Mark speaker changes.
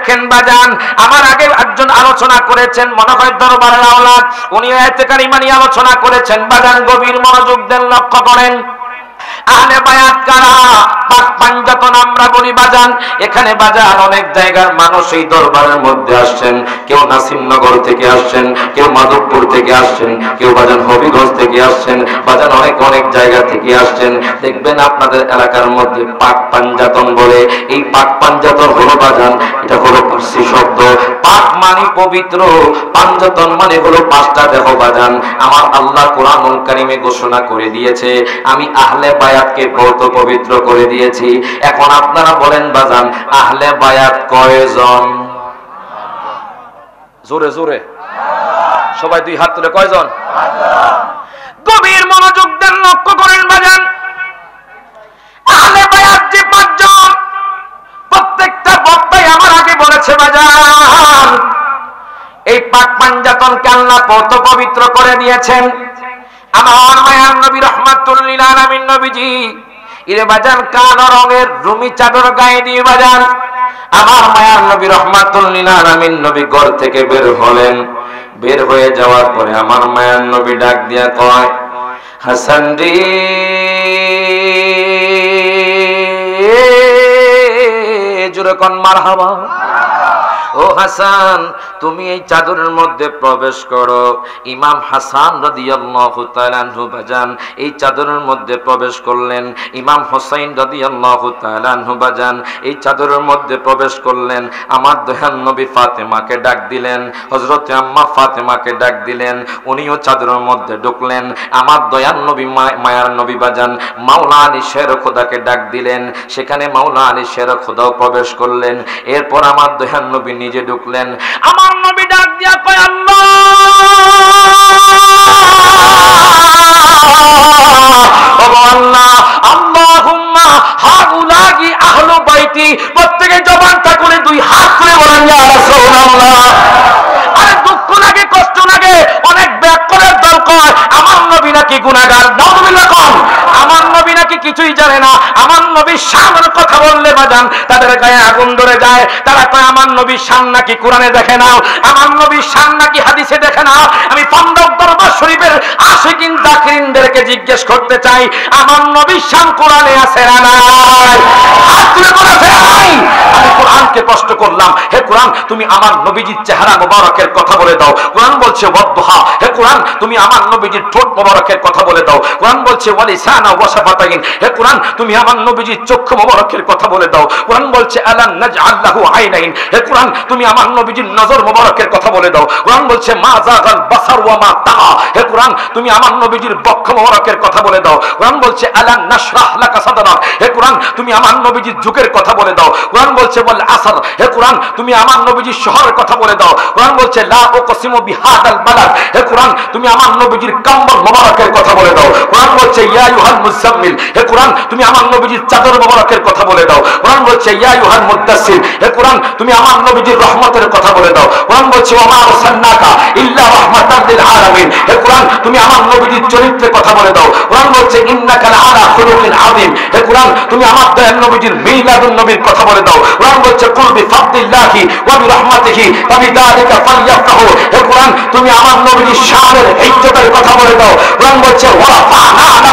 Speaker 1: দেখেন বাজান, আমার আগে একজন আলোচনা করেছেন, মনে হয় দরবারের আওলাদ, উনি আয়াতে কারিমা নিয়ে আলোচনা করেছেন। বাজান গভীর মনোযোগ দেন, লক্ষ্য করেন। আহলে বায়াত কারা? পাক পাঞ্জাতন আমরা বলি বাজান। এখানে বাজান অনেক জায়গার মানুষ এই দরবারের মধ্যে আসছেন। কেউ নাসিমনগর থেকে আসছেন, কেউ মাধবপুর থেকে আসছেন, কেউ বাজান হবিগঞ্জ থেকে আসছেন, বাজান অনেক অনেক জায়গা থেকে আসছেন। দেখবেন আপনাদের এলাকার মধ্যে পাক পাঞ্জাতন বলে। এই পাক পাঞ্জাতন হলো বাজান, এটা হলো পার্সি শব্দ। পাক মানে পবিত্র, পাঞ্জাতন মানে হলো পাঁচটা দেহ বাজান। আমার আল্লাহ কোরআনুল কারীমে ঘোষণা করে দিয়েছে, আমি আহলে বায়াতকে বহুত পবিত্র করে দিয়েছি। এখন আপনারা বলেন বাজান, আহলে বায়াত কয়জন? জোরে জোরে সবাই দুই হাত তুলে, কয়জন? গভীর মনোযোগ দেন, লক্ষ্য করেন বাজান। আহলে বায়াত যে পাঁচজন, প্রত্যেকটা বক্তাই আমার আগে বলেছে বাজান, এই পাক পাঞ্জাতনকে আল্লাহ কত পবিত্র করে দিয়েছেন। আমার মায়ার নবী রাহমাতুল লিল আলামিন নবীজি ইরে বাজান কালো রঙের রুমি চাদর গায়ে দিয়ে বাজান আমার মায়ার নবী রাহমাতুল লিল আলামিন নবী ঘর থেকে বের হলেন। বের হয়ে যাওয়ার পরে আমার মায়ার নবী ডাক দিয়া কয়, হাসান রে, জোরে কোন মারহাবা। ও হাসান, তুমি এই চাদরের মধ্যে প্রবেশ করো। ইমাম হাসান রাদিয়াল্লাহু তাআলা আনহু বাজান এই চাদরের মধ্যে প্রবেশ করলেন। ইমাম হোসেন রাদিয়াল্লাহু তাআলা আনহু বাজান এই চাদরের মধ্যে প্রবেশ করলেন। আমার দয়াল নবী ফাতেমাকে ডাক দিলেন, হযরতে আম্মা ফাতেমাকে ডাক দিলেন, উনিও চাদরের মধ্যে ঢুকলেন। আমার দয়াল নবী মায়ার নবী বাজান মাওলা আলী শের খোদাকে ডাক দিলেন, সেখানে মাওলা আলী শের খোদাও প্রবেশ করলেন। এরপর আমার দয়াল নবী নিজে ঢুকলেন। আমার নবী ডাক দিয়া কয়, আল্লাহ আল্লাহ আল্লাহুম্মা হাউলাগি আহলু বাইতি। প্রত্যেকে জবানটা করে দুই হাত তুলে বলেন ইয়া রাসূলুল্লাহ। আরে দুঃখ লাগে, কষ্ট লাগে, অনেক ব্যাক করার দরকার। আমার নবী নাকি গুনাহগার? নাউযুবিল্লাহ কোন। আমার নবী নাকি কিছুই জানে না? আমার নবীর শানের কথা বললে বাজান তাদের গায়ে আগুন ধরে যায়। তারা কয় আমার নবীর শান নাকি কোরআনে দেখে নাও, আমার নবীর শান নাকি হাদিসে দেখে নাও। আমি পান্ডব দরবার শরীফের আশিকিন জাকিরিনদেরকে জিজ্ঞেস করতে চাই, আমার নবীর শান কোরআনে আছে না নাই? হাত তুলে বলেছে নাই। আমি কোরআনকে প্রশ্ন করলাম, হে কোরআন তুমি আমার নবীজির চেহারা মোবারকের কথা বলে দাও। কোরআন বলছে ওয়াদুহা। হে কোরআন তুমি আমার নবীজির ঠোঁট মোবারকের কথা বলে দাও। কোরআন বলছে ওয়ালিসানা ওয়াশাফাতাইন। হে কোরআন তুমি আমার নবীজির চক্ষু মোবারকের কথা বলে দাও। কোরআন বলছে আলাম নাজআল লাহু আইনাইন। হে কোরআন তুমি আমার নবীজির নজর মোবারকের কথা বলে দাও। কোরআন বলছে মা যাগাল বাসার ওয়া মা তাগা। হে কোরআন তুমি আমার নবীজির বক্ষ মোবারকের কথা বলে দাও। কোরআন বলছে আলাম নাশরাহ লাকা সাদরাক। হে কোরআন তুমি আমার নবীজির যুগের কথা বলে দাও। কোরআন বলছে ওয়াল আসর। হে কোরআন তুমি আমার নবীজির শহরের কথা বলে দাও। কোরআন বলছে লা উকসিমু বিহাদাল বালাদ। হে কোরআন তুমি আমার নবীজির কম্বল মোবারকের কথা বলে দাও। কোরআন বলছে ইয়া আইয়ুহাল মুজাম্মিল। হে কোরআন তুমি আমার নবীজির চাদর মোবারকের কথা বলে দাও। কোরআন বলছে ইয়া আইয়ুহাল মুদ্দাসসির। হে কোরআন তুমি আমার নবীজির রহমতের কথা বলে দাও। কোরআন বলছে ওয়া মা আরসালনাকা ইল্লা রাহমাতাল লিল আলামিন। হে কোরআন তুমি আমার নবীজির চরিত্রের কথা বলে দাও। কোরআন বলছে ইন্নাকা লাআলা খুলুকিন আযীম। হে কোরআন তুমি আমার দয়াল নবীজির মিলাদুন নবীর কথা বলে দাও। কোরআন বলছে কুল বিফাদলিল্লাহি ওয়া বিরহমাতিহি ফাবিযালিকা ফালইফরাহু। হে কোরআন তুমি আমার নবীজির শানের ইজ্জতের কথা বলে দাও। কোরআন বলছে ওয়া রাফা'না